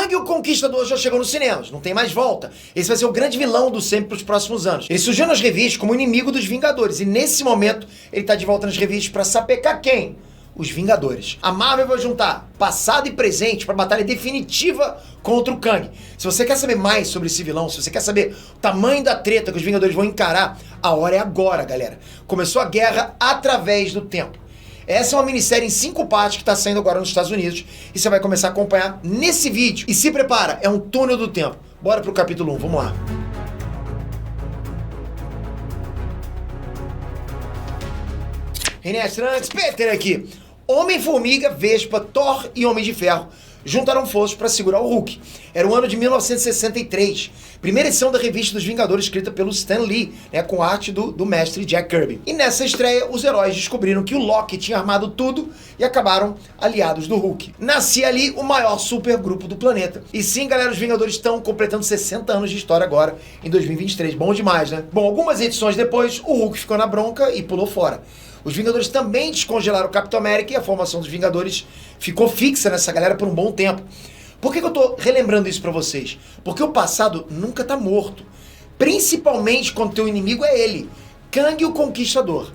Kang o Conquistador já chegou nos cinemas, não tem mais volta. Esse vai ser o grande vilão do sempre pros próximos anos. Ele surgiu nas revistas como inimigo dos Vingadores, e nesse momento ele tá de volta nas revistas pra sapecar quem? Os Vingadores. A Marvel vai juntar passado e presente para a batalha definitiva contra o Kang. Se você quer saber mais sobre esse vilão, se você quer saber o tamanho da treta que os Vingadores vão encarar, a hora é agora, galera. Começou a guerra através do tempo. Essa é uma minissérie em 5 partes que está saindo agora nos Estados Unidos e você vai começar a acompanhar nesse vídeo. E se prepara, é um túnel do tempo. Bora pro capítulo 1, vamos lá. René Trunks, Peter aqui. Homem-Formiga, Vespa, Thor e Homem de Ferro juntaram forças para segurar o Hulk. Era o ano de 1963, primeira edição da revista dos Vingadores, escrita pelo Stan Lee, com arte do mestre Jack Kirby. E nessa estreia, os heróis descobriram que o Loki tinha armado tudo e acabaram aliados do Hulk. Nascia ali o maior supergrupo do planeta. E sim, galera, os Vingadores estão completando 60 anos de história agora, em 2023. Bom demais, né? Bom, algumas edições depois, o Hulk ficou na bronca e pulou fora. Os Vingadores também descongelaram o Capitão América e a formação dos Vingadores ficou fixa nessa galera por um bom tempo. Por que eu tô relembrando isso pra vocês? Porque o passado nunca tá morto. Principalmente quando teu inimigo é ele, Kang o Conquistador.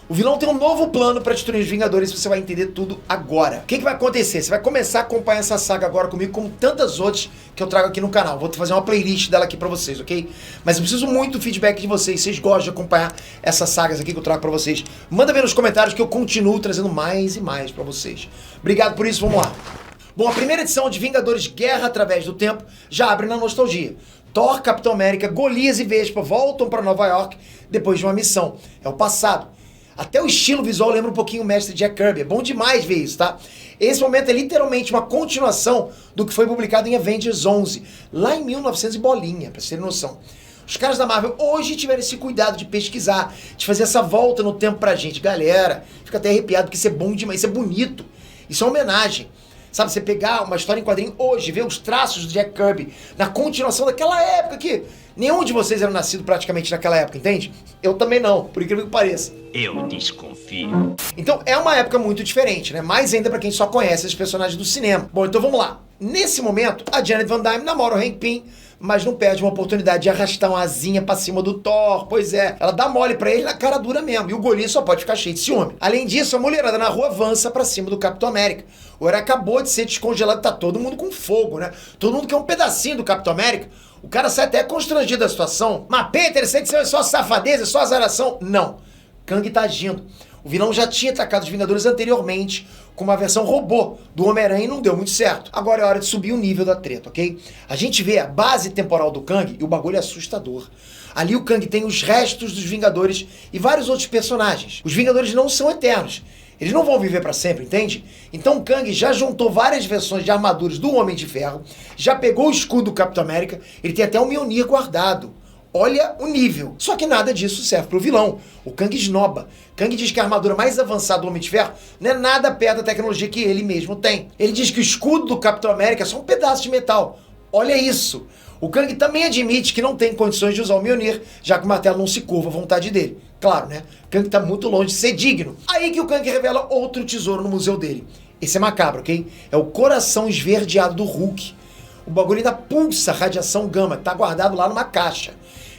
O vilão tem um novo plano pra destruir os Vingadores e você vai entender tudo agora. O que vai acontecer? Você vai começar a acompanhar essa saga agora comigo, como tantas outras que eu trago aqui no canal. Vou fazer uma playlist dela aqui pra vocês, ok? Mas eu preciso muito do feedback de vocês. Vocês gostam de acompanhar essas sagas aqui que eu trago pra vocês? Manda ver nos comentários que eu continuo trazendo mais e mais pra vocês. Obrigado por isso, vamos lá. Bom, a primeira edição de Vingadores Guerra Através do Tempo já abre na nostalgia. Thor, Capitão América, Golias e Vespa voltam pra Nova York depois de uma missão. É o passado. Até o estilo visual lembra um pouquinho o mestre Jack Kirby. É bom demais ver isso, tá? Esse momento é literalmente uma continuação do que foi publicado em Avengers 11, lá em 1900 e bolinha, pra vocês terem noção. Os caras da Marvel hoje tiveram esse cuidado de pesquisar, de fazer essa volta no tempo pra gente. Galera, fica até arrepiado porque isso é bom demais, isso é bonito. Isso é uma homenagem. Sabe, você pegar uma história em quadrinho hoje, ver os traços do Jack Kirby na continuação daquela época que nenhum de vocês era nascido praticamente naquela época, entende? Eu também não, por incrível que pareça. Eu desconfio. Então é uma época muito diferente, né? Mais ainda pra quem só conhece os personagens do cinema. Bom, então vamos lá. Nesse momento, a Janet Van Dyne namora o Hank Pym, mas não perde uma oportunidade de arrastar uma asinha pra cima do Thor. Pois é, ela dá mole pra ele na cara dura mesmo. E o Golias só pode ficar cheio de ciúme. Além disso, a mulherada na rua avança pra cima do Capitão América. O herói acabou de ser descongelado, tá todo mundo com fogo, né? Todo mundo quer um pedacinho do Capitão América. O cara sai até constrangido da situação. Mas Peter, essa edição é só safadeza, é só azaração? Não. Kang tá agindo. O vilão já tinha atacado os Vingadores anteriormente com uma versão robô do Homem-Aranha e não deu muito certo. Agora é hora de subir o nível da treta, ok? A gente vê a base temporal do Kang e o bagulho é assustador. Ali o Kang tem os restos dos Vingadores e vários outros personagens. Os Vingadores não são eternos. Eles não vão viver pra sempre, entende? Então o Kang já juntou várias versões de armaduras do Homem de Ferro, já pegou o escudo do Capitão América, ele tem até um Mjolnir guardado. Olha o nível. Só que nada disso serve pro vilão. O Kang esnoba. Kang diz que a armadura mais avançada do Homem de Ferro não é nada perto da tecnologia que ele mesmo tem. Ele diz que o escudo do Capitão América é só um pedaço de metal. Olha isso. O Kang também admite que não tem condições de usar o Mjolnir, já que o martelo não se curva à vontade dele. Claro, né? O Kang tá muito longe de ser digno. Aí que o Kang revela outro tesouro no museu dele. Esse é macabro, ok? É o coração esverdeado do Hulk. O bagulho ainda pulsa radiação gama, que tá guardado lá numa caixa.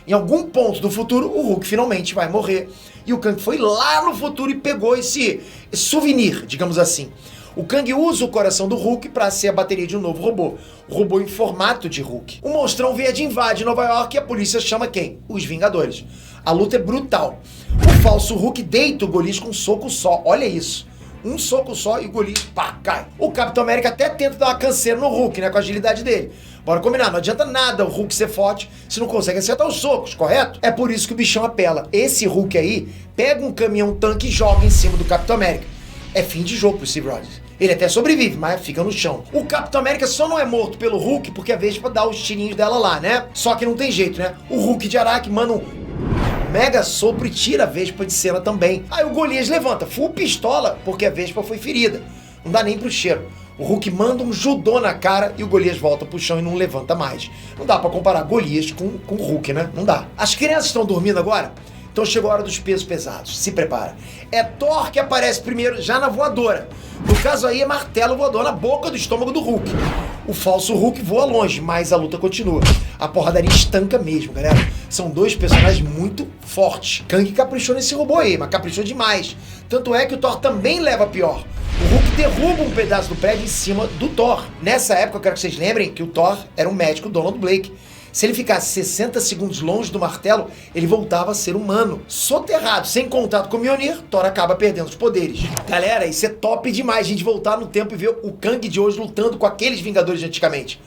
Em algum ponto do futuro, o Hulk finalmente vai morrer. E o Kang foi lá no futuro e pegou esse souvenir, digamos assim. O Kang usa o coração do Hulk para ser a bateria de um novo robô. O robô em formato de Hulk. O monstrão verde invade Nova York e a polícia chama quem? Os Vingadores. A luta é brutal. O falso Hulk deita o Golias com um soco só. Olha isso. Um soco só e o Golias, pá, cai. O Capitão América até tenta dar uma canseira no Hulk, né, com a agilidade dele. Bora combinar, não adianta nada o Hulk ser forte se não consegue acertar os socos, correto? É por isso que o bichão apela. Esse Hulk aí pega um caminhão-tanque e joga em cima do Capitão América. É fim de jogo pro Steve Rogers. Ele até sobrevive, mas fica no chão. O Capitão América só não é morto pelo Hulk porque a Vespa dá os tirinhos dela lá, né? Só que não tem jeito, né? O Hulk de Araque manda um mega sopro e tira a Vespa de cena também. Aí o Golias levanta, full pistola, porque a Vespa foi ferida. Não dá nem pro cheiro. O Hulk manda um judô na cara e o Golias volta pro chão e não levanta mais. Não dá pra comparar Golias com o Hulk, né? Não dá. As crianças estão dormindo agora? Então chegou a hora dos pesos pesados. Se prepara. É Thor que aparece primeiro, já na voadora. No caso aí é martelo voador na boca do estômago do Hulk. O falso Hulk voa longe, mas a luta continua. A porradaria estanca mesmo, galera. São dois personagens muito fortes. Kang caprichou nesse robô aí, mas caprichou demais. Tanto é que o Thor também leva pior. O Hulk derruba um pedaço do prédio em cima do Thor. Nessa época, eu quero que vocês lembrem que o Thor era um médico Donald Blake. Se ele ficasse 60 segundos longe do martelo, ele voltava a ser humano. Soterrado, sem contato com o Mjolnir, Thor acaba perdendo os poderes. Galera, isso é top demais, a gente voltar no tempo e ver o Kang de hoje lutando com aqueles Vingadores de antigamente.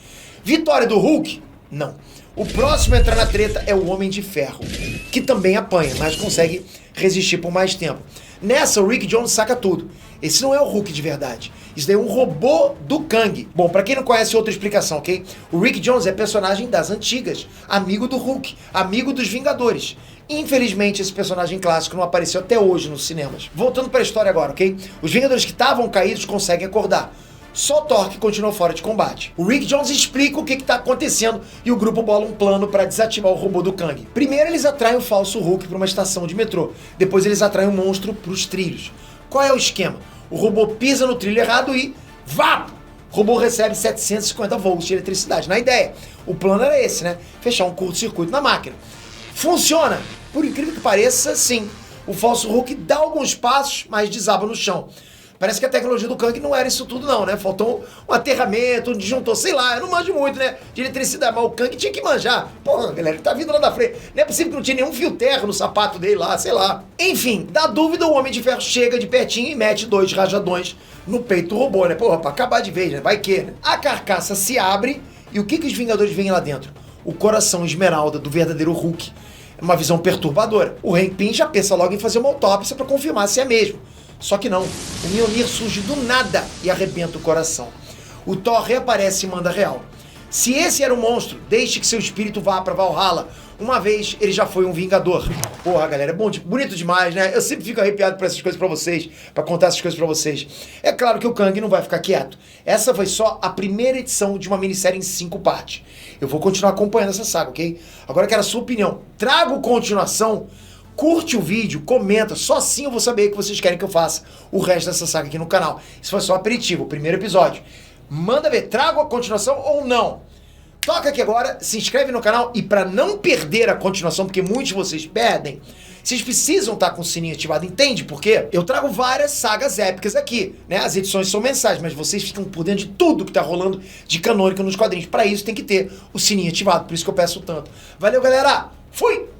Vitória do Hulk? Não. O próximo a entrar na treta é o Homem de Ferro, que também apanha, mas consegue resistir por mais tempo. Nessa, o Rick Jones saca tudo. Esse não é o Hulk de verdade. Isso daí é um robô do Kang. Bom, pra quem não conhece, outra explicação, ok? O Rick Jones é personagem das antigas, amigo do Hulk, amigo dos Vingadores. Infelizmente, esse personagem clássico não apareceu até hoje nos cinemas. Voltando pra história agora, ok? Os Vingadores que estavam caídos conseguem acordar. Só Thor que continuou fora de combate. O Rick Jones explica o que está acontecendo e o grupo bola um plano para desativar o robô do Kang. Primeiro eles atraem o falso Hulk para uma estação de metrô. Depois eles atraem o monstro para os trilhos. Qual é o esquema? O robô pisa no trilho errado e... vapo! O robô recebe 750 volts de eletricidade. Na ideia, o plano era esse, né? Fechar um curto-circuito na máquina. Funciona! Por incrível que pareça, sim. O falso Hulk dá alguns passos, mas desaba no chão. Parece que a tecnologia do Kang não era isso tudo não, né? Faltou um aterramento, um disjuntor, sei lá, eu não manjo muito, né? De eletricidade, mas o Kang tinha que manjar. Porra, galera, ele tá vindo lá da frente. Não é possível que não tinha nenhum fio terra no sapato dele lá, sei lá. Enfim, da dúvida, o Homem de Ferro chega de pertinho e mete 2 rajadões no peito do robô, né? Porra, pra acabar de vez, né? Vai que, né? A carcaça se abre e o que os Vingadores veem lá dentro? O coração esmeralda do verdadeiro Hulk. É uma visão perturbadora. O Hank Pym já pensa logo em fazer uma autópsia pra confirmar se é mesmo. Só que não, o Mjolnir surge do nada e arrebenta o coração. O Thor reaparece e manda real. Se esse era o monstro, deixe que seu espírito vá pra Valhalla. Uma vez ele já foi um Vingador. Porra, galera, é bonito demais, né? Eu sempre fico arrepiado por essas coisas pra vocês, pra contar essas coisas pra vocês. É claro que o Kang não vai ficar quieto. Essa foi só a primeira edição de uma minissérie em 5 partes. Eu vou continuar acompanhando essa saga, ok? Agora eu quero a sua opinião. Trago continuação? Curte o vídeo, comenta, só assim eu vou saber que vocês querem que eu faça o resto dessa saga aqui no canal. Isso foi só aperitivo, o primeiro episódio. Manda ver, trago a continuação ou não? Toca aqui agora, se inscreve no canal e para não perder a continuação, porque muitos de vocês perdem, vocês precisam estar com o sininho ativado, entende por quê? Eu trago várias sagas épicas aqui, né? As edições são mensais, mas vocês ficam por dentro de tudo que tá rolando de canônico nos quadrinhos. Para isso tem que ter o sininho ativado, por isso que eu peço tanto. Valeu, galera! Fui!